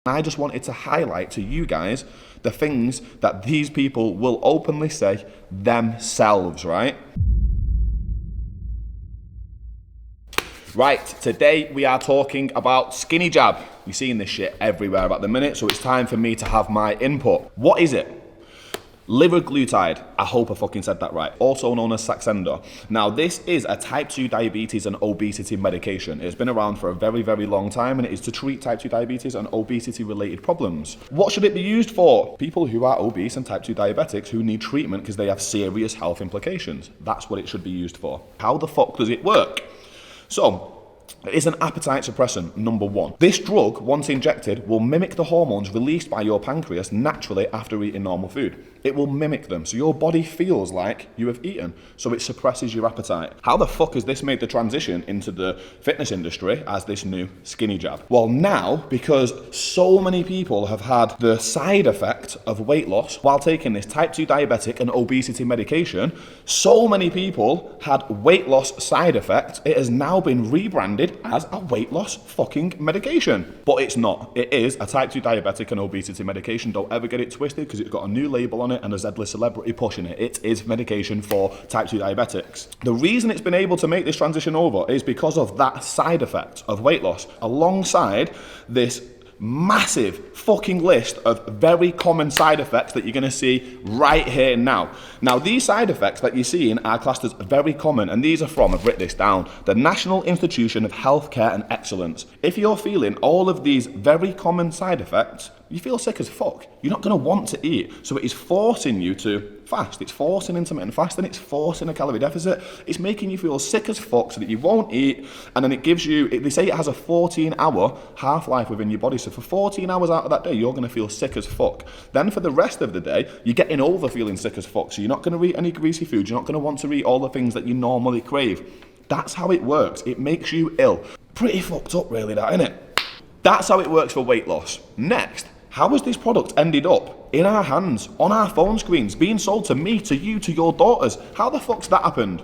I just wanted to highlight to you guys the things that these people will openly say themselves, right? Right, today we are talking about skinny jab. You're seeing this shit everywhere at the minute, so it's time for me to have my input. What is it? Liraglutide, I hope I fucking said that right, also known as Saxenda. Now this is a type 2 diabetes and obesity medication. It's been around for a very, very long time and it is to treat type 2 diabetes and obesity related problems. What should it be used for? People who are obese and type 2 diabetics who need treatment because they have serious health implications. That's what it should be used for. How the fuck does it work? So, it is an appetite suppressant, number one. This drug, once injected, will mimic the hormones released by your pancreas naturally after eating normal food. It will mimic them, so your body feels like you have eaten, so it suppresses your appetite. How the fuck has this made the transition into the fitness industry as this new skinny jab? Well, now, because so many people have had the side effect of weight loss while taking this type 2 diabetic and obesity medication, so many people had weight loss side effects, it has now been rebranded as a weight loss fucking medication. But it's not. It is a type 2 diabetic and obesity medication. Don't ever get it twisted because it's got a new label on it and a Z-list celebrity pushing it. It is medication for type 2 diabetics. The reason it's been able to make this transition over is because of that side effect of weight loss, alongside this massive fucking list of very common side effects that you're going to see right here now. Now, these side effects that you're seeing are classed as very common, and these are from, I've written this down, the National Institution of Healthcare and Excellence. If you're feeling all of these very common side effects, you feel sick as fuck. You're not going to want to eat. So it is forcing you to fast. It's forcing intermittent fasting. It's forcing a calorie deficit. It's making you feel sick as fuck so that you won't eat. And then it gives you, they say it has a 14-hour half-life within your body. So for 14 hours out of that day, you're going to feel sick as fuck. Then for the rest of the day, you're getting over feeling sick as fuck. So you're not going to eat any greasy food. You're not going to want to eat all the things that you normally crave. That's how it works. It makes you ill. Pretty fucked up, really, that, isn't it? That's how it works for weight loss. Next, how has this product ended up in our hands, on our phone screens, being sold to me, to you, to your daughters? How the fuck's that happened?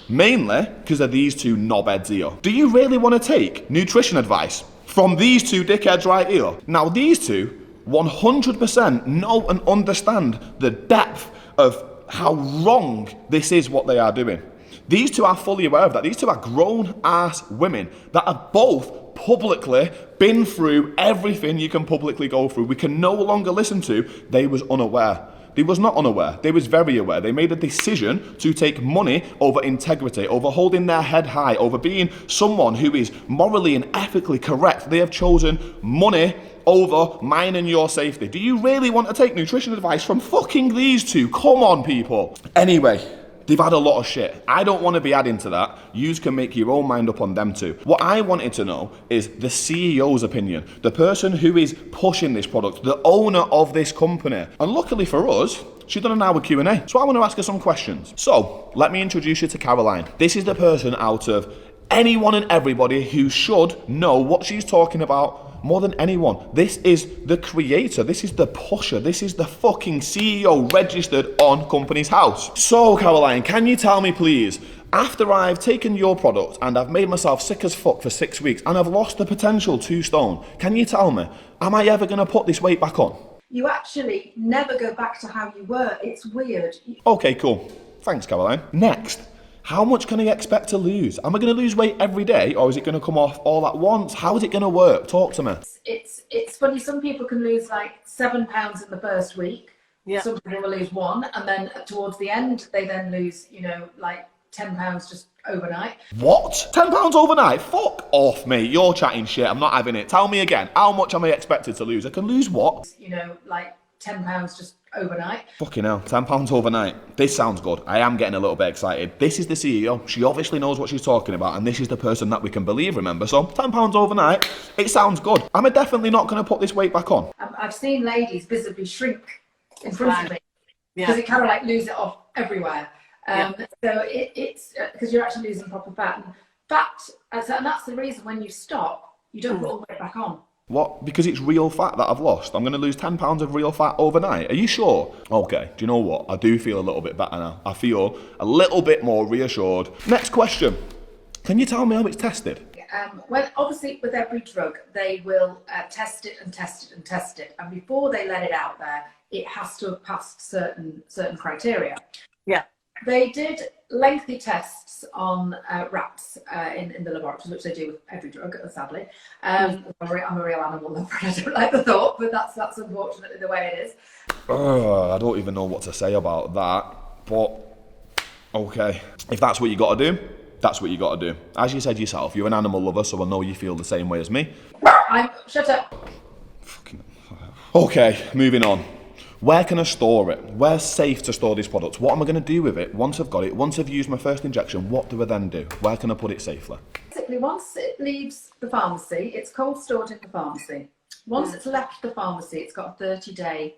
Mainly because of these two knobheads here. Do you really want to take nutrition advice from these two dickheads right here? Now, these two 100% know and understand the depth of how wrong this is what they are doing. These two are fully aware of that. These two are grown-ass women that have both publicly been through everything you can publicly go through. We can no longer listen to, they was unaware. They was not unaware, they was very aware. They made a decision to take money over integrity, over holding their head high, over being someone who is morally and ethically correct. They have chosen money over mine and your safety. Do you really want to take nutrition advice from fucking these two? Come on, people. Anyway, they've had a lot of shit. I don't want to be adding to that. Yous can make your own mind up on them too. What I wanted to know is the CEO's opinion, the person who is pushing this product, the owner of this company. And luckily for us, she's done an hour Q&A. So I want to ask her some questions. So let me introduce you to Caroline. This is the person out of anyone and everybody who should know what she's talking about more than anyone. This is the creator, this is the pusher, this is the fucking CEO registered on Company's House. So Caroline, can you tell me please, after I've taken your product and I've made myself sick as fuck for 6 weeks and I've lost the potential 2 stone, can you tell me, am I ever going to put this weight back on? You actually never go back to how you were. It's weird. Okay, cool. Thanks, Caroline. Next. How much can I expect to lose? Am I going to lose weight every day or is it going to come off all at once? How is it going to work? Talk to me. It's funny, some people can lose like 7 pounds in the first week. Yeah. Some people will lose 1 and then towards the end they then lose, like 10 pounds just overnight. What? 10 pounds overnight? Fuck off, mate. You're chatting shit. I'm not having it. Tell me again. How much am I expected to lose? I can lose what? Like 10 pounds just overnight. Fucking hell, £10 overnight. This sounds good. I am getting a little bit excited. This is the CEO. She obviously knows what she's talking about, and this is the person that we can believe, remember? So £10 overnight, it sounds good. I'm definitely not going to put this weight back on. I've seen ladies visibly shrink in front of me because it kind of like lose it off everywhere. So it's because you're actually losing proper fat. And that's the reason when you stop, you don't put all the weight back on. What? Because it's real fat that I've lost? I'm going to lose 10 pounds of real fat overnight? Are you sure? Okay, do you know what? I do feel a little bit better now. I feel a little bit more reassured. Next question. Can you tell me how it's tested? Well, obviously with every drug, they will test it and test it and test it. And before they let it out there, it has to have passed certain criteria. Yeah. They did lengthy tests on rats in the laboratories, which they do with every drug, sadly. I'm a real animal lover. I don't like the thought, but that's unfortunately the way it is. I don't even know what to say about that, but okay. If that's what you got to do, that's what you got to do. As you said yourself, you're an animal lover, so I know you feel the same way as me. Shut up. Okay, moving on. Where can I store it? Where's safe to store these products? What am I going to do with it once I've got it? Once I've used my first injection, what do I then do? Where can I put it safely? Basically, once it leaves the pharmacy, it's cold stored in the pharmacy. Once it's left the pharmacy, it's got a 30-day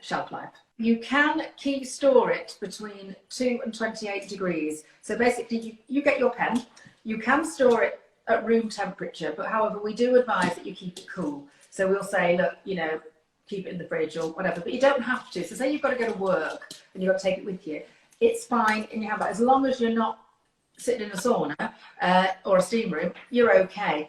shelf life. You can store it between 2 and 28 degrees. So basically, you get your pen. You can store it at room temperature, but however, we do advise that you keep it cool. So we'll say, look, keep it in the fridge or whatever, but you don't have to. So say you've got to go to work and you've got to take it with you. It's fine in your handbag. As long as you're not sitting in a sauna or a steam room, you're okay.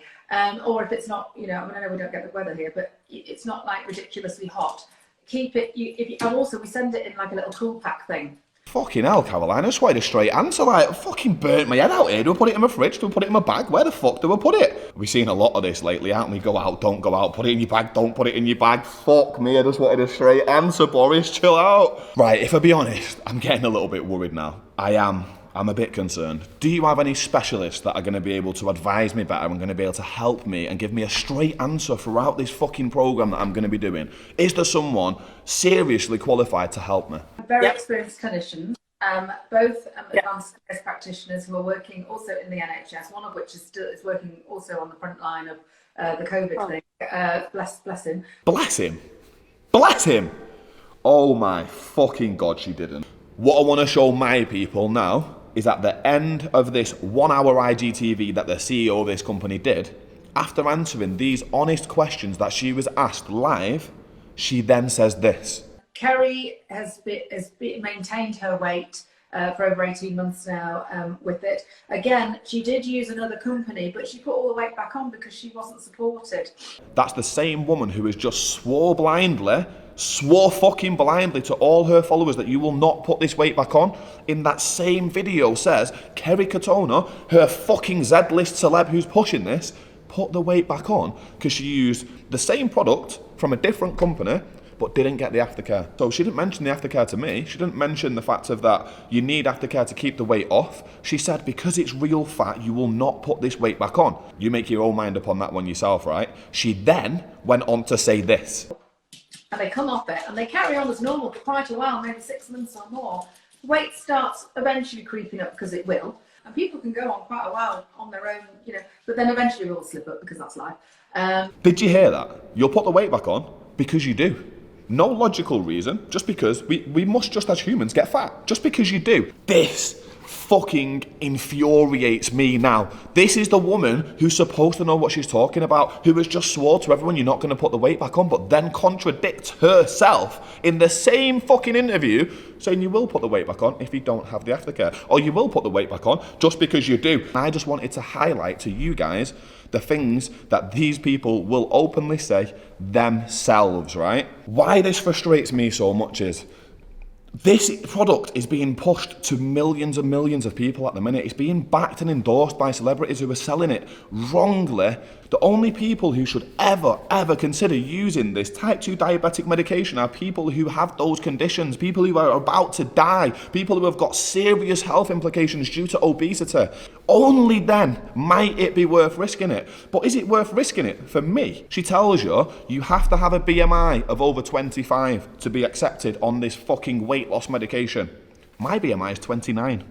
Or if it's not, I know we don't get the weather here, but it's not like ridiculously hot. Keep it, and also we send it in like a little cool pack thing. Fucking hell, Caroline, I just wanted a straight answer. Like, I fucking burnt my head out here. Do I put it in my fridge? Do I put it in my bag? Where the fuck do I put it? We've seen a lot of this lately, haven't we? Go out, don't go out. Put it in your bag, don't put it in your bag. Fuck me, I just wanted a straight answer, Boris. Chill out. Right, if I be honest, I'm getting a little bit worried now. I'm a bit concerned. Do you have any specialists that are going to be able to advise me better and going to be able to help me and give me a straight answer throughout this fucking program that I'm going to be doing? Is there someone seriously qualified to help me? Very experienced clinicians, both advanced nurse practitioners who are working also in the NHS, one of which is working also on the front line of the COVID thing. Bless him. Bless him? Bless him? Oh my fucking God, she didn't. What I want to show my people now is at the end of this 1 hour IGTV that the CEO of this company did, after answering these honest questions that she was asked live, she then says this. Kerry has maintained her weight for over 18 months now with it. Again, she did use another company, but she put all the weight back on because she wasn't supported. That's the same woman who has just swore fucking blindly to all her followers that you will not put this weight back on. In that same video says, Kerry Katona, her fucking Z-list celeb who's pushing this, put the weight back on because she used the same product from a different company but didn't get the aftercare. So she didn't mention the aftercare to me. She didn't mention the fact of that you need aftercare to keep the weight off. She said because it's real fat, you will not put this weight back on. You make your own mind up on that one yourself, right? She then went on to say this. And they come off it and they carry on as normal for quite a while, maybe 6 months or more. Weight starts eventually creeping up because it will. And people can go on quite a while on their own, but then eventually we'll slip up because that's life. Did you hear that? You'll put the weight back on because you do. No logical reason, just because we must just as humans get fat. Just because you do. This fucking infuriates me now. This is the woman who's supposed to know what she's talking about, who has just swore to everyone you're not going to put the weight back on, but then contradicts herself in the same fucking interview, saying you will put the weight back on if you don't have the aftercare, or you will put the weight back on just because you do. I just wanted to highlight to you guys the things that these people will openly say themselves, right? Why this frustrates me so much is this product is being pushed to millions and millions of people at the minute. It's being backed and endorsed by celebrities who are selling it wrongly. The only people who should ever consider using this type 2 diabetic medication are people who have those conditions, people who are about to die, people who have got serious health implications due to obesity. Only then might it be worth risking it. But is it worth risking it? For me, she tells you you have to have a BMI of over 25 to be accepted on this fucking weight loss medication. My BMI is 29.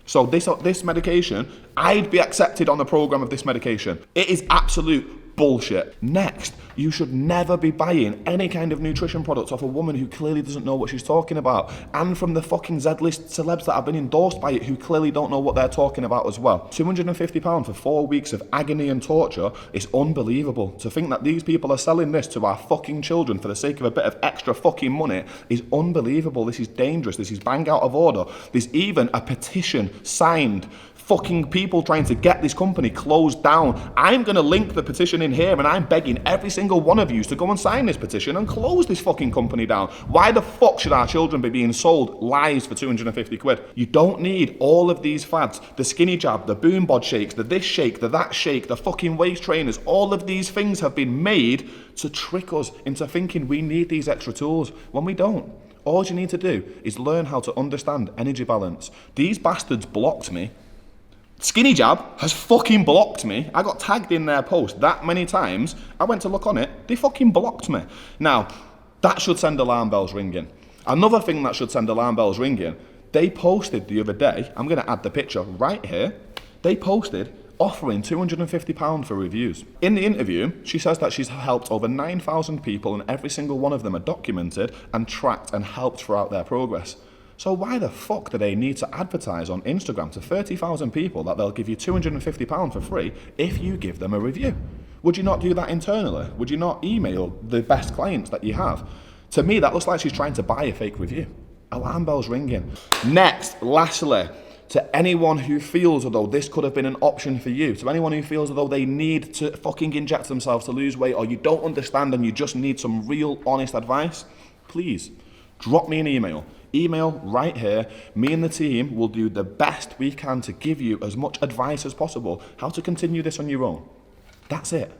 So this medication, I'd be accepted on a program of this medication. It is absolute bullshit. Next, you should never be buying any kind of nutrition products off a woman who clearly doesn't know what she's talking about, and from the fucking Z-list celebs that have been endorsed by it who clearly don't know what they're talking about as well. £250 for 4 weeks of agony and torture is unbelievable. To think that these people are selling this to our fucking children for the sake of a bit of extra fucking money is unbelievable. This is dangerous. This is bang out of order. There's even a petition signed fucking people trying to get this company closed down. I'm going to link the petition in here, and I'm begging every single one of you to go and sign this petition and close this fucking company down. Why the fuck should our children be being sold lies for 250 quid? You don't need all of these fads. The skinny jab, the boom bod shakes, the this shake, the that shake, the fucking waist trainers. All of these things have been made to trick us into thinking we need these extra tools when we don't. All you need to do is learn how to understand energy balance. These bastards blocked me. Skinny Jab has fucking blocked me. I got tagged in their post that many times. I went to look on it. They fucking blocked me. Now, that should send alarm bells ringing. Another thing that should send alarm bells ringing, they posted the other day, I'm going to add the picture right here. They posted offering £250 for reviews. In the interview, she says that she's helped over 9,000 people, and every single one of them are documented and tracked and helped throughout their progress. So why the fuck do they need to advertise on Instagram to 30,000 people that they'll give you £250 for free if you give them a review? Would you not do that internally? Would you not email the best clients that you have? To me, that looks like she's trying to buy a fake review. Alarm bells ringing. Next, lastly, to anyone who feels as though this could have been an option for you, to anyone who feels as though they need to fucking inject themselves to lose weight, or you don't understand and you just need some real honest advice, please drop me an email. Email right here. Me and the team will do the best we can to give you as much advice as possible how to continue this on your own. That's it.